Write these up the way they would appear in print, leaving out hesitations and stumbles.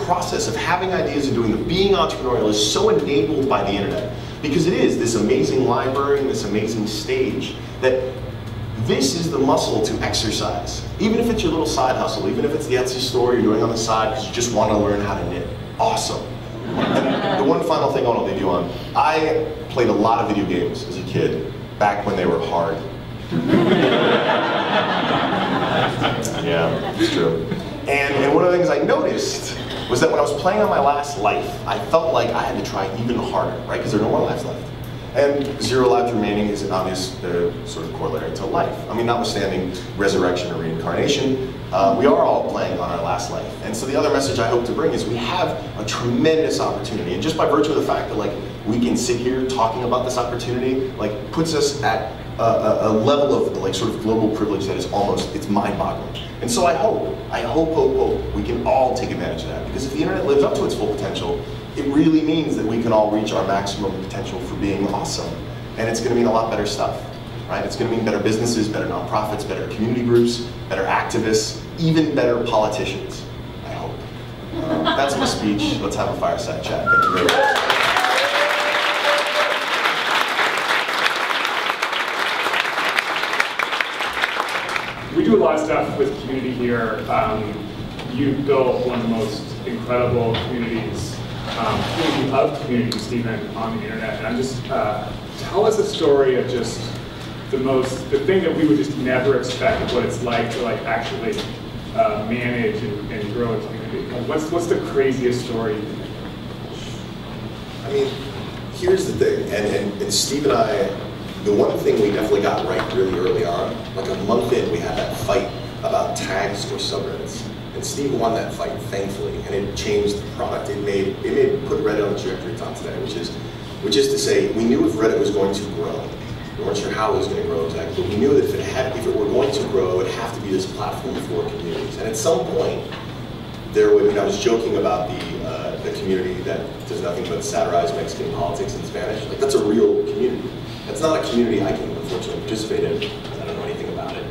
process of having ideas and doing them, being entrepreneurial, is so enabled by the internet. Because it is this amazing library and this amazing stage that this is the muscle to exercise. Even if it's your little side hustle, even if it's the Etsy store you're doing on the side because you just want to learn how to knit. Awesome. And the one final thing I want to leave you on, I played a lot of video games as a kid, back when they were hard. Yeah, it's true. And one of the things I noticed was that when I was playing on my last life, I felt like I had to try even harder, right? Because there are no more lives left. And 0 lives remaining is an obvious sort of corollary to life. I mean, notwithstanding resurrection or reincarnation, we are all playing on our last life. And so the other message I hope to bring is we have a tremendous opportunity. And just by virtue of the fact that we can sit here talking about this opportunity, puts us at a level of sort of global privilege that is almost, it's mind-boggling. And so I hope we can all take advantage of that. Because if the internet lives up to its full potential, it really means that we can all reach our maximum potential for being awesome. And it's going to mean a lot better stuff, right? It's going to mean better businesses, better nonprofits, better community groups, better activists, even better politicians, I hope. That's my speech. Let's have a fireside chat. Thank you very much. We do a lot of stuff with community here. You've built one of the most incredible communities, community of communities, Stephen, on the internet. And I'm just, tell us a story of just the thing that we would just never expect of what it's like to actually manage and grow a community. What's the craziest story? I mean, here's the thing, and Steve and I, the one thing we definitely got right really early on, like a month in, we had that fight about tags or subreddits. And Steve won that fight, thankfully, and it changed the product. It put Reddit on the trajectory it's on today, which is to say, we knew if Reddit was going to grow. We weren't sure how it was going to grow exactly, but we knew that if it were going to grow, it would have to be this platform for communities. And at some point, there would, I was joking about the community that does nothing but satirize Mexican politics in Spanish. That's a real community. That's not a community I can unfortunately participate in, because I don't know anything about it.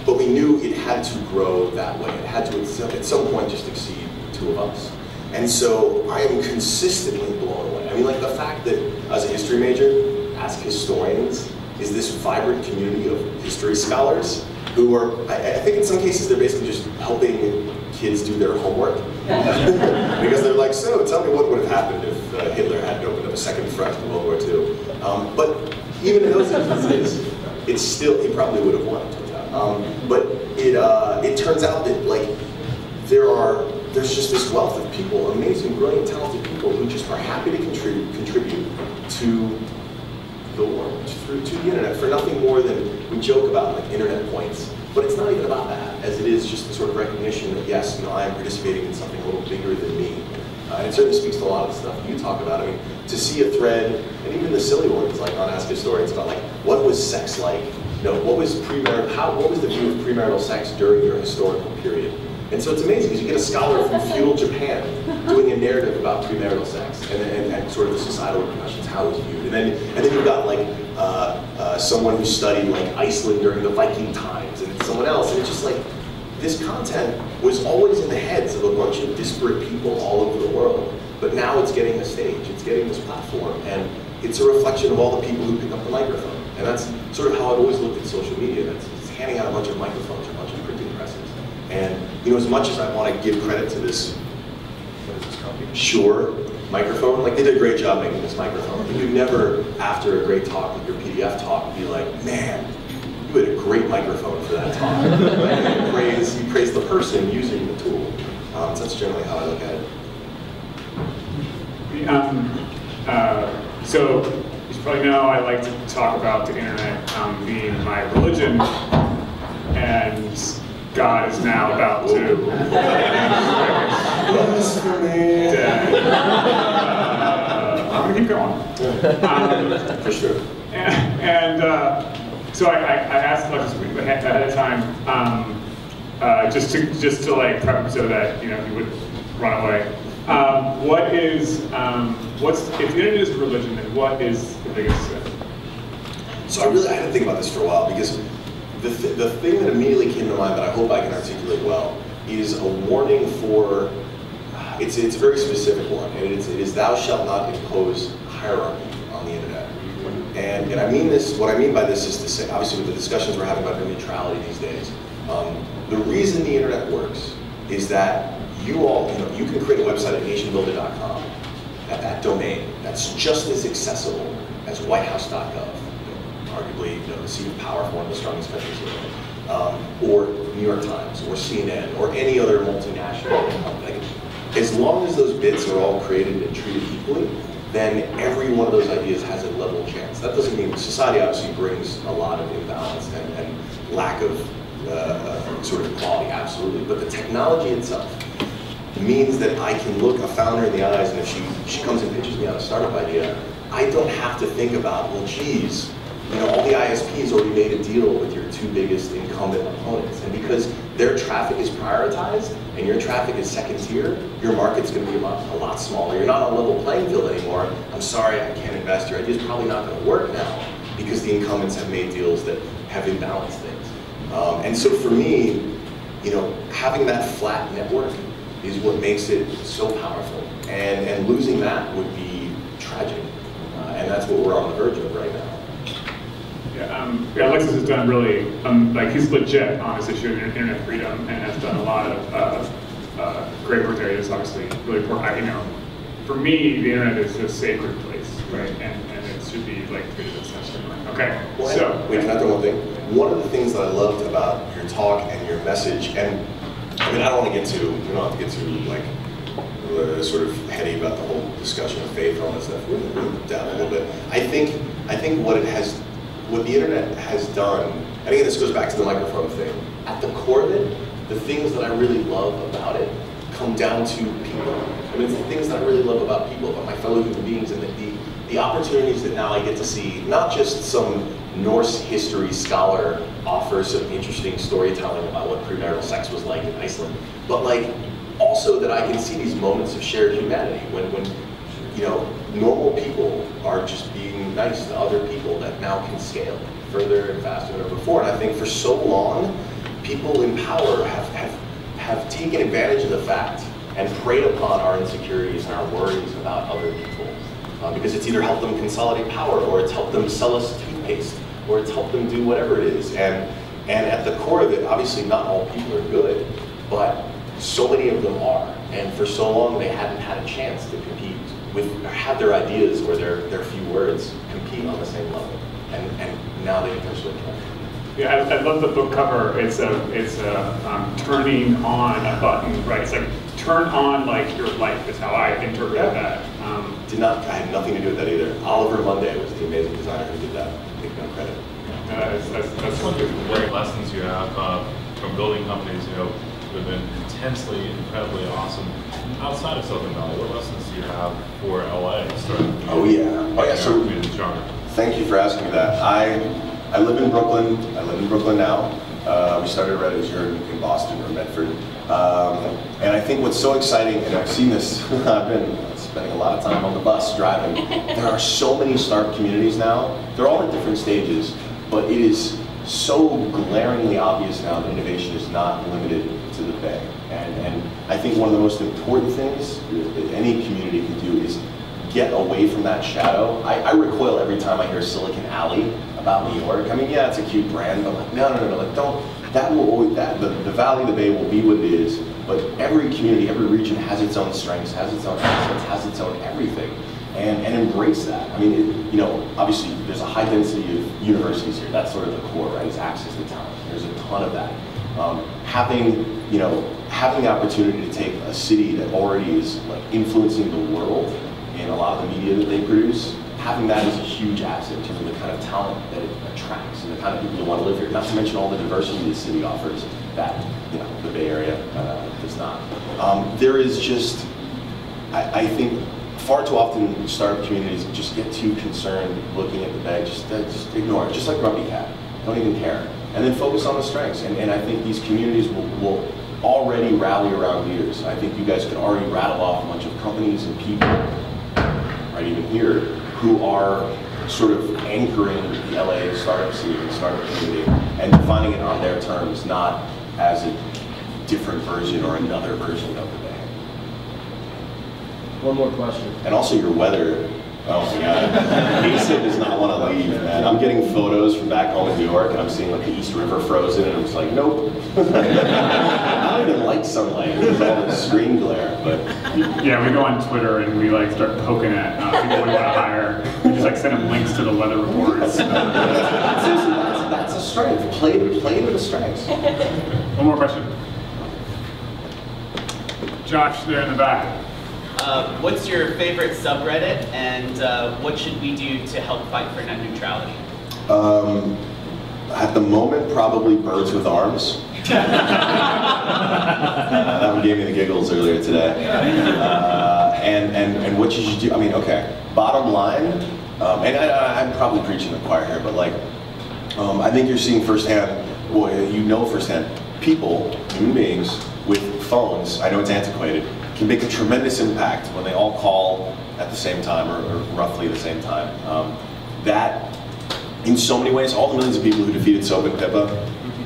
But we knew it had to grow that way. It had to, at some point, just exceed the two of us. And so I am consistently blown away. I mean, the fact that as a history major, as historians, is this vibrant community of history scholars who are, I think in some cases, they're basically just helping kids do their homework. Because they're like, so tell me what would have happened if Hitler hadn't opened up a second front in World War II. But even in those instances, it's still, he probably would have won. But it turns out that there's just this wealth of people, amazing, brilliant, talented people who just are happy to contribute to the world, to the internet, for nothing more than, we joke about internet points. But it's not even about that, as it is just the sort of recognition that, yes, I am participating in something a little bigger than me. And it certainly speaks to a lot of the stuff you talk about. I mean, to see a thread, and even the silly ones, on Ask Historians, about what was sex like? What was what was the view of premarital sex during your historical period? And so it's amazing, because you get a scholar from feudal Japan doing a narrative about premarital sex, and sort of the societal repercussions, how it was viewed. And then you've got someone who studied Iceland during the Viking times, and someone else, and it's just this content was always in the heads of a bunch of disparate people all over the world, but now it's getting a stage, it's getting this platform, and it's a reflection of all the people who pick up the microphone. And that's sort of how I've always looked at social media. It's handing out a bunch of microphones, or a bunch of printing presses. And as much as I want to give credit to this, what is this company? Shure microphone, they did a great job making this microphone. But you'd never, after a great talk, like your PDF talk, be like, man, you had a great microphone for that talk. You praise the person using the tool. So that's generally how I look at it. So, as you probably know, I like to talk about the internet being my religion, and God is now about to I'm going to keep going. For sure. So I asked Alexis ahead of time, just to prep him so that he would run away. If the internet is religion, then what is the biggest sin? So I had to think about this for a while, because the thing that immediately came to mind that I hope I can articulate well is a warning for, It's a very specific one, and it is thou shalt not impose hierarchy on the internet. And I mean this, what I mean by this is to say, obviously with the discussions we're having about neutrality these days, the reason the internet works is that you all, you can create a website at nationbuilder.com, that domain, that's just as accessible as whitehouse.gov, arguably the seat of power for one of the strongest countries in the world, or New York Times, or CNN, or any other multinational company. As long as those bits are all created and treated equally, then every one of those ideas has a level chance. That doesn't mean society obviously brings a lot of imbalance and lack of sort of equality, absolutely. But the technology itself means that I can look a founder in the eyes, and if she comes and pitches me on a startup idea, I don't have to think about, well, geez, all the ISPs already made a deal with your two biggest incumbent opponents, and because their traffic is prioritized and your traffic is second tier, your market's going to be a lot smaller. You're not on a level playing field anymore. I'm sorry, I can't invest. Your idea's probably not going to work now because the incumbents have made deals that have imbalanced things. And so for me, having that flat network is what makes it so powerful. And losing that would be tragic. And that's what we're on the verge of right now. Yeah, Alexis has done really, he's legit on this issue of internet freedom and has done a lot of great work there. It's obviously really important. For me, the internet is a sacred place, right? And it should be treated as such. Okay, well, so. Wait, can I throw one thing? One of the things that I loved about your talk and your message, and I don't want to get too, we don't have to get too sort of heady about the whole discussion of faith and all that stuff. We'll down a little bit. I think what the internet has done, and again this goes back to the microphone thing, at the core of it, the things that I really love about it come down to people. It's the things that I really love about people, about my fellow human beings, and the opportunities that now I get to see, not just some Norse history scholar offer some interesting storytelling about what premarital sex was like in Iceland, but also that I can see these moments of shared humanity when normal people are just being nice to other people that now can scale further and faster than ever before. And I think for so long, people in power have taken advantage of the fact and preyed upon our insecurities and our worries about other people. Because it's either helped them consolidate power, or it's helped them sell us toothpaste, or it's helped them do whatever it is. And at the core of it, obviously not all people are good, but so many of them are. And for so long, they hadn't had a chance to compete have their ideas or their few words compete on the same level, and now they can switch. Yeah, I love the book cover. It's turning on a button, right? It's turn on your life is how I interpreted that. I had nothing to do with that either. Oliver Monday was the amazing designer who did that. Take no credit. That's one of the great lessons you have from building companies. Have been intensely, incredibly awesome. Outside of Silicon Valley, what lessons do you have for LA? Oh yeah. So thank you for asking me that. I live in Brooklyn. I live in Brooklyn now. We started Reddit here in Boston or Medford. And I think what's so exciting, and I've seen this, I've been spending a lot of time on the bus driving. There are so many startup communities now. They're all at different stages, but it is so glaringly obvious now that innovation is not limited to the Bay. And I think one of the most important things that any community can do is get away from that shadow. I recoil every time I hear Silicon Alley about New York. I mean, yeah, it's a cute brand, but no, don't. That will always, the Valley, the Bay will be what it is, but every community, every region has its own strengths, has its own assets, has its own everything, and embrace that. I mean, obviously there's a high density of universities here. That's sort of the core, right? Is access to talent. There's a ton of that. Having the opportunity to take a city that already is influencing the world in a lot of the media that they produce, having that is a huge asset in terms of the kind of talent that it attracts and the kind of people that want to live here. Not to mention all the diversity the city offers that the Bay Area does not. There is just, I think, far too often startup communities just get too concerned looking at the Bay, just ignore it, just like Grumpy Cat. Don't even care. And then focus on the strengths. And I think these communities will already rally around leaders. I think you guys could already rattle off a bunch of companies and people, right even here, who are sort of anchoring the LA startup scene, the startup community, and defining it on their terms, not as a different version or another version of the Bay. One more question. And also your weather. Oh my God. Asa does not want to leave, man. I'm getting photos from back home in New York, and I'm seeing like the East River frozen, and I'm just like, nope. I don't even like sunlight. There's all this screen glare, but. Yeah, we go on Twitter and we like start poking at people we want to hire. We just like send them links to the weather reports. That's a strength. Play to the strengths. One more question. Josh, there in the back. What's your favorite subreddit, and what should we do to help fight for net neutrality? At the moment, probably birds with arms. That one gave me the giggles earlier today. And what you should do, I mean, okay, bottom line, and I'm probably preaching the choir here, but like, I think you're seeing firsthand, well, you know firsthand, people, human beings, with phones, I know it's antiquated, can make a tremendous impact when they all call at the same time, or roughly the same time. That, in so many ways, all the millions of people who defeated Soap and Pippa,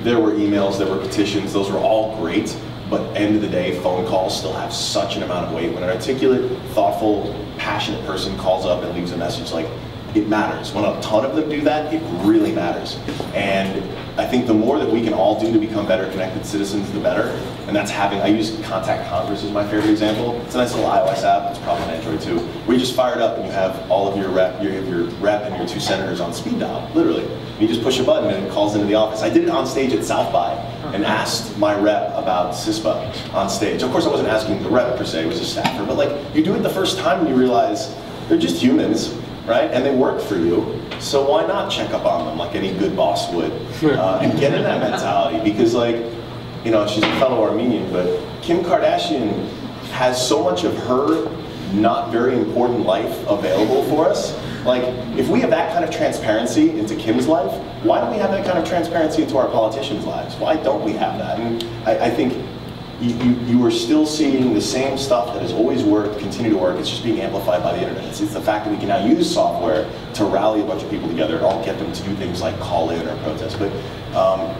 there were emails, there were petitions, those were all great, but end of the day, phone calls still have such an amount of weight. When an articulate, thoughtful, passionate person calls up and leaves a message, like, it matters. When a ton of them do that, it really matters. And I think the more that we can all do to become better connected citizens, the better. And that's having, I use Contact Congress as my favorite example. It's a nice little iOS app, it's probably on Android too, where you just fire it up and you have all of your rep and your 2 senators on speed dial, literally. And you just push a button and it calls into the office. I did it on stage at South by and asked my rep about CISPA on stage. Of course I wasn't asking the rep per se, it was a staffer, but like, you do it the first time and you realize they're just humans, right? And they work for you, so why not check up on them like any good boss would? And get in that mentality, because like, you know, she's a fellow Armenian, but Kim Kardashian has so much of her not very important life available for us. Like, if we have that kind of transparency into Kim's life, why don't we have that kind of transparency into our politicians' lives? Why don't we have that? And I think you are still seeing the same stuff that has always worked, continue to work. It's just being amplified by the internet. It's the fact that we can now use software to rally a bunch of people together and all get them to do things like call in or protest. But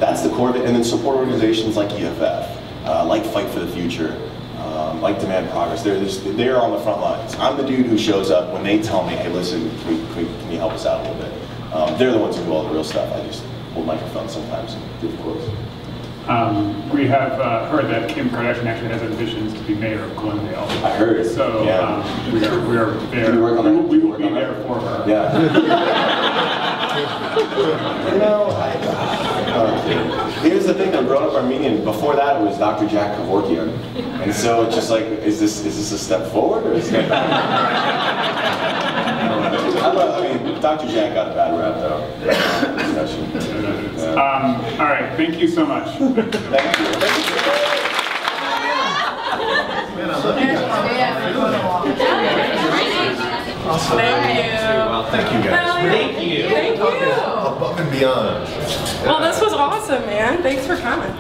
that's the core of it. And then support organizations like EFF, like Fight for the Future, like Demand Progress. They're on the front lines. I'm the dude who shows up when they tell me, hey, listen, can you help us out a little bit? They're the ones who do all the real stuff. I just hold microphones sometimes and give quotes. We have heard that Kim Kardashian actually has ambitions to be mayor of Glendale. I heard. So yeah. we are there. Can you work on that? We will be there for her. Yeah. You know, here's the thing. I'm growing up Armenian. Before that, it was Dr. Jack Kevorkian, and so it's just like, is this a step forward or a step back? I mean, Dr. Jack got a bad rap though. All right, thank you so much. Thank you. Thank you. Awesome. Thank you. Well, thank you guys. Thank you. Thank you. Above and beyond. Well, this was awesome, man. Thanks for coming.